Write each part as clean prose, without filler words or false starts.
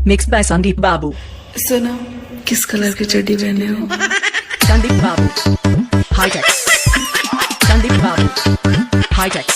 Mixed by Sandeep Babu. सुनो, किस colour की चड्डी पहने हो? Sandeep Babu. High tech. Sandeep Babu. High tech.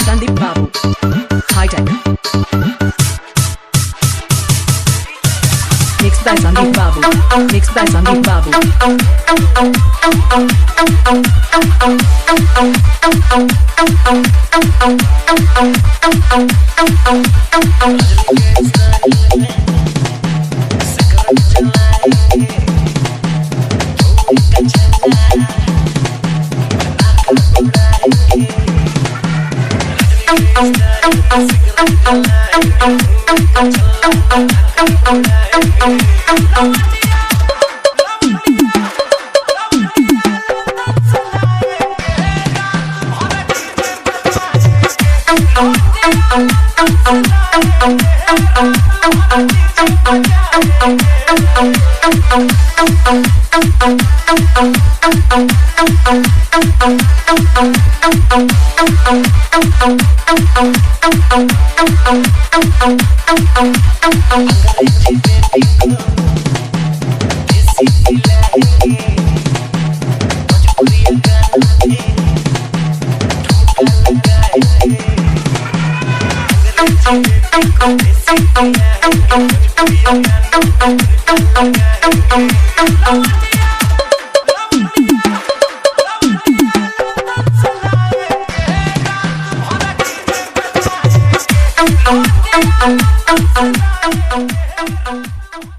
Sandeep Babu. High tech. Mixed by Sandeep Babu. Mixed by Sandeep Babu.